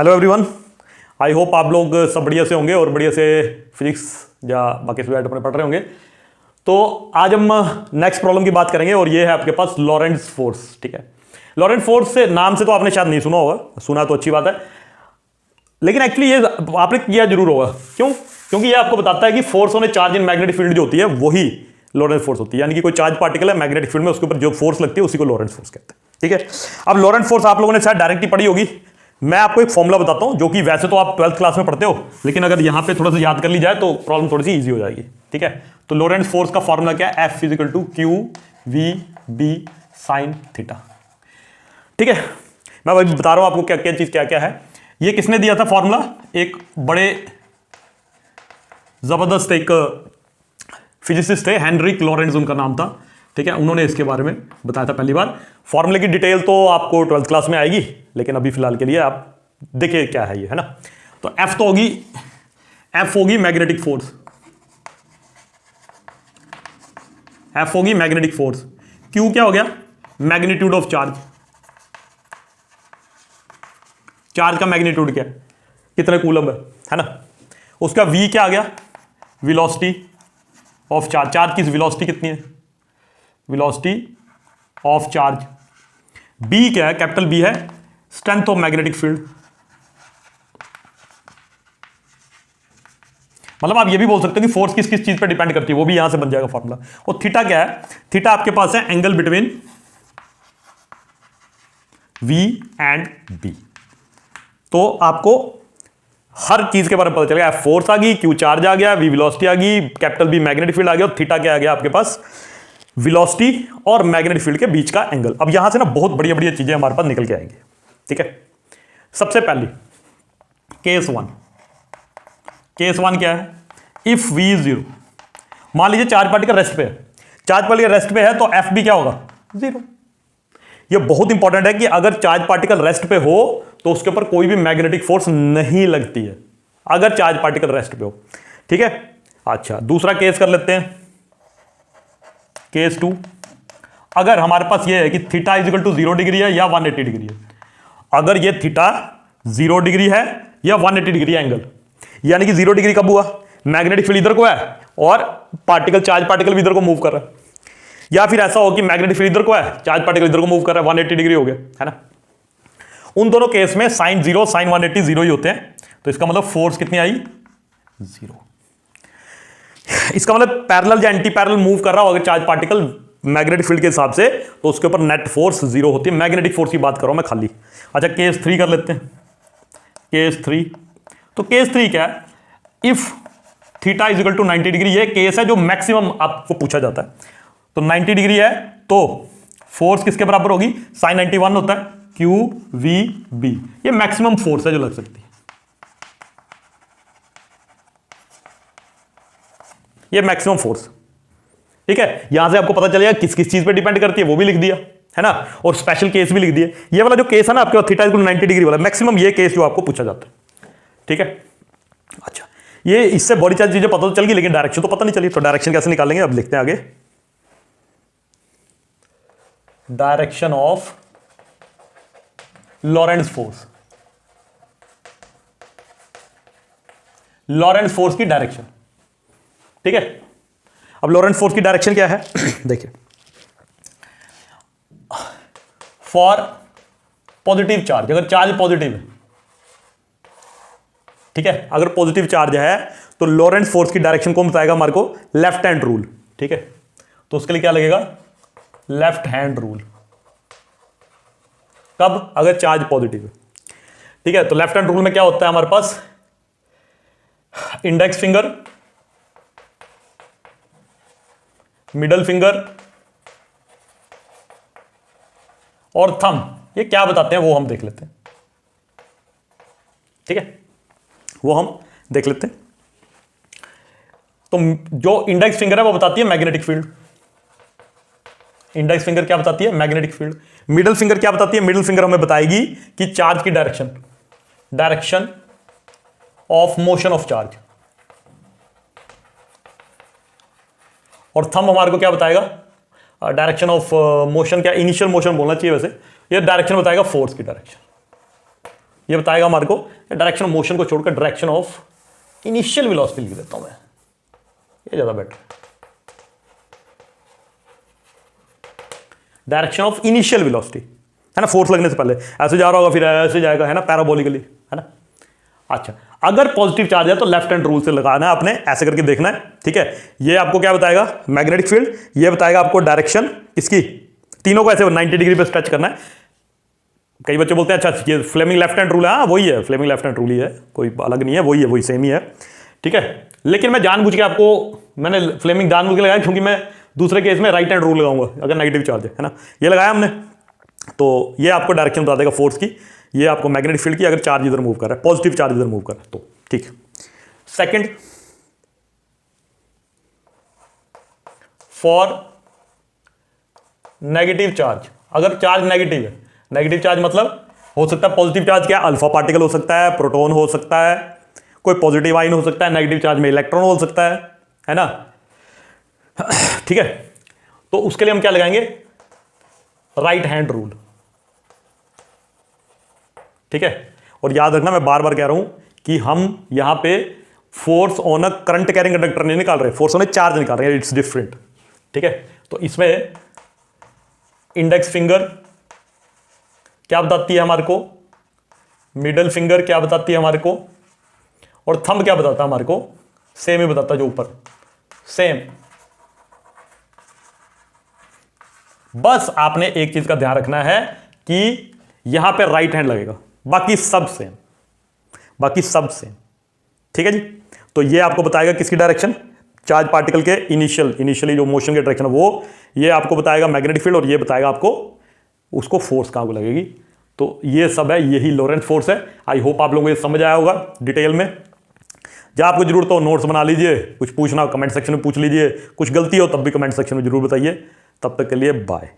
Hello everyone, I hope आप लोग सब बढ़िया से होंगे और बढ़िया से फिजिक्स या बाकी सब्जेक्ट अपने पढ़ रहे होंगे। तो आज हम नेक्स्ट प्रॉब्लम की बात करेंगे और ये है आपके पास लॉरेंट्ज फोर्स। ठीक है, लॉरेंट्ज फोर्स से नाम से तो आपने शायद नहीं सुना होगा, सुना तो अच्छी बात है, लेकिन एक्चुअली ये आपने किया जरूर होगा। क्यों? क्योंकि ये आपको बताता है कि force on A charge in magnetic field जो होती है वही लॉरेंट्ज फोर्स होती है। यानी कि कोई चार्ज पार्टिकल है मैग्नेटिक फील्ड में, उसके ऊपर जो फोर्स लगती है उसी को लॉरेंट्ज फोर्स कहते हैं। ठीक है, अब लॉरेंट्ज फोर्स आप लोगों ने शायद डायरेक्ट ही पढ़ी होगी। मैं आपको एक फॉर्मूला बताता हूं जो कि वैसे तो आप 12th क्लास में पढ़ते हो, लेकिन अगर यहां पे थोड़ा सा याद कर ली जाए तो प्रॉब्लम थोड़ी सी इजी हो जाएगी। ठीक है, तो लॉरेंट्ज फोर्स का फॉर्मूला क्या है? F is equal to Q V B sine theta. ठीक है, मैं वही बता रहा हूं आपको क्या क्या चीज क्या क्या है। ये किसने दिया था फॉर्मूला? एक बड़े जबरदस्त एक फिजिसिस्ट थे, हेनरिक लॉरेंट्ज उनका नाम था। ठीक है, उन्होंने इसके बारे में बताया था पहली बार। फॉर्मूले की डिटेल तो आपको 12th क्लास में आएगी, लेकिन अभी फिलहाल के लिए आप देखिए क्या है ये, है ना। तो एफ तो होगी, एफ होगी मैग्नेटिक फोर्स, एफ होगी मैग्नेटिक फोर्स। क्यू क्या हो गया? Magnitude of charge. चार्ज का मैग्नीट्यूड क्या है? कितने कूलम है ना। उसका वी क्या आ गया? Velocity of charge. चार्ज की वेलोसिटी कितनी है? Velocity of charge. बी क्या है? कैपिटल बी है स्ट्रेंथ ऑफ मैग्नेटिक फील्ड। मतलब आप ये भी बोल सकते हो कि फोर्स किस किस चीज पर डिपेंड करती है, वो भी यहां से बन जाएगा फॉर्मूला। और थीटा क्या है? थीटा आपके पास है angle between V and B. तो आपको हर चीज के बारे में पता चलेगा। एफ फोर्स आ गई, क्यू चार्ज आ गया, वी वेलोसिटी आ गई, कैपिटल बी मैग्नेटिक फील्ड आ गया, और थीटा क्या आ गया आपके पास? वेलोसिटी और मैग्नेटिक फील्ड के बीच का एंगल। अब यहां से ना बहुत बढ़िया बढ़िया चीजें हमारे पास निकल के आएंगी। ठीक है, सबसे पहली केस वन। केस वन क्या है? इफ वी इज जीरो, मान लीजिए चार्ज पार्टिकल रेस्ट पे है। चार्ज पार्टिकल रेस्ट पे है तो एफ भी क्या होगा? जीरो। ये बहुत इंपॉर्टेंट है कि अगर चार्ज पार्टिकल रेस्ट पे हो तो उसके ऊपर कोई भी मैग्नेटिक फोर्स नहीं लगती है, अगर चार्ज पार्टिकल रेस्ट पे हो। ठीक है, अच्छा दूसरा केस कर लेते हैं, केस टू। अगर हमारे पास ये है कि theta is equal to 0 degree है या 180 डिग्री है। अगर ये थीटा 0 डिग्री है या 180 डिग्री एंगल, यानी कि 0 डिग्री कब हुआ? मैग्नेटिक फील्ड इधर को है और पार्टिकल चार्ज पार्टिकल भी इधर को मूव कर रहा है। या फिर ऐसा हो कि मैग्नेटिक फील्ड इधर को है, चार्ज पार्टिकल इधर को मूव कर रहा है, 180 डिग्री हो गया, है ना। उन दोनों केस में साइन 0 साइन 180 0 ही होते हैं। तो इसका मतलब फोर्स कितनी आई? 0। इसका मतलब पैरेलल या एंटी पैरेलल मूव कर रहा हो अगर चार्ज पार्टिकल मैग्नेटिक फील्ड के हिसाब से, तो उसके ऊपर नेट फोर्स 0 होती है। मैग्नेटिक फोर्स की बात कर रहा हूं मैं खाली। अच्छा केस 3 कर लेते हैं, केस 3। तो केस 3 क्या है? If theta is equal to 90 degree. ये केस है जो मैक्सिमम आपको पूछा जाता है। तो 90 डिग्री है तो फोर्स किसके बराबर होगी? साइन 91 होता है, क्यू वी बी। ये मैक्सिमम फोर्स है जो लग सकती है, ये मैक्सिमम फोर्स। ठीक है, यहां से आपको पता चलेगा किस किस चीज पे डिपेंड करती है, वो भी लिख दिया, है ना। और स्पेशल केस भी लिख दिए। ये वाला जो केस है ना आपके थीटा इक्वल 90 डिग्री वाला, मैक्सिमम ये केस जो आपको पूछा जाता है। ठीक है, अच्छा ये इससे बड़ी सारी चीजें पता तो चल गई, लेकिन डायरेक्शन तो पता नहीं चली। तो डायरेक्शन कैसे निकालेंगे अब लिखते हैं आगे। डायरेक्शन ऑफ लॉरेंट्ज फोर्स, लॉरेंट्ज फोर्स की डायरेक्शन। ठीक है, अब लॉरेंट्ज फोर्स की डायरेक्शन क्या है? देखिए, फॉर पॉजिटिव चार्ज, अगर चार्ज पॉजिटिव है, ठीक है, अगर पॉजिटिव चार्ज है तो लॉरेंट्ज फोर्स की डायरेक्शन कौन बताएगा हमारे को? Left hand rule. ठीक है, तो उसके लिए क्या लगेगा? Left hand rule. कब? अगर चार्ज पॉजिटिव है। ठीक है, तो लेफ्ट हैंड रूल में क्या होता है हमारे पास? इंडेक्स फिंगर, मिडल फिंगर और थंब। ये क्या बताते हैं वो हम देख लेते हैं। ठीक है, वो हम देख लेते हैं। तो जो इंडेक्स फिंगर है वो बताती है मैग्नेटिक फील्ड। इंडेक्स फिंगर क्या बताती है? Magnetic field. मिडिल फिंगर क्या बताती है? मिडिल फिंगर हमें बताएगी कि चार्ज की direction, direction of motion of charge. और थंब हमारे को क्या बताएगा? डायरेक्शन ऑफ मोशन, क्या इनिशियल मोशन बोलना चाहिए वैसे, ये डायरेक्शन बताएगा फोर्स की डायरेक्शन। ये बताएगा हमारे को डायरेक्शन ऑफ मोशन को छोड़कर डायरेक्शन ऑफ इनिशियल वेलोसिटी लिख देता हूं मैं, ये ज्यादा better. Direction of initial velocity है ना, फोर्स लगने से पहले ऐसे जा रहा होगा फिर ऐसे जाएगा, है ना, पैराबोलिकली, है ना। अच्छा, अगर पॉजिटिव चार्ज है तो लेफ्ट हैंड रूल से लगाना है आपने, ऐसे करके देखना है, ठीक है। ये आपको क्या बताएगा, मैग्नेटिक फील्ड, ये बताएगा आपको डायरेक्शन इसकी, तीनों को ऐसे 90 डिग्री पे स्ट्रेच करना है। कई बच्चे बोलते हैं अच्छा ये फ्लेमिंग लेफ्ट हैंड रूल है, हाँ वही है, फ्लेमिंग लेफ्ट हैंड रूल ही है, कोई अलग नहीं है, वही है, वही सेम ही है, ठीक है। लेकिन मैं जानबूझ के आपको, मैंने फ्लेमिंग जानबूझ के लगाया क्योंकि मैं दूसरे केस में राइट हैंड रूल लगाऊंगा अगर नेगेटिव चार्ज है ना। ये लगाया हमने, तो ये आपको डायरेक्शन बता देगा फोर्स की, ये आपको मैग्नेटिक फील्ड की, अगर चार्ज इधर मूव कर रहा है, पॉजिटिव चार्ज इधर मूव कर रहा है तो, ठीक है। सेकंड, फॉर नेगेटिव चार्ज, अगर चार्ज नेगेटिव है, नेगेटिव चार्ज मतलब हो सकता है पॉजिटिव चार्ज क्या, अल्फा पार्टिकल हो सकता है, प्रोटॉन हो सकता है, कोई पॉजिटिव आयन हो सकता है, नेगेटिव चार्ज में इलेक्ट्रॉन हो सकता है ना, ठीक है। तो उसके लिए हम क्या लगाएंगे, राइट हैंड रूल, ठीक है। और याद रखना, मैं बार बार कह रहा हूं कि हम यहां पे force on a current carrying conductor नहीं निकाल रहे, फोर्स ऑन अ चार्ज निकाल रहे हैं, इट्स डिफरेंट, ठीक है। तो इसमें इंडेक्स फिंगर क्या बताती है हमारे को, मिडल फिंगर क्या बताती है हमारे को, और थंब क्या बताता है हमारे को, सेम ही बताता है जो ऊपर, सेम। बस आपने एक चीज का ध्यान रखना है कि यहां पे राइट हैंड लगेगा, बाकी सब सेम, बाकी सब सेम, ठीक है जी। तो ये आपको बताएगा किसकी डायरेक्शन, चार्ज पार्टिकल के इनिशियली जो मोशन की डायरेक्शन है वो, ये आपको बताएगा मैग्नेटिक फील्ड, और ये बताएगा आपको उसको फोर्स कहां को लगेगी। तो ये सब है, यही लॉरेंट्ज फोर्स है। आई होप आप लोगों को ये समझ आया होगा डिटेल में। जब आपको जरूरत हो नोट्स बना लीजिए, कुछ पूछना हो कमेंट सेक्शन में पूछ लीजिए, कुछ गलती हो तब भी कमेंट सेक्शन में जरूर बताइए। तब तक के लिए बाय।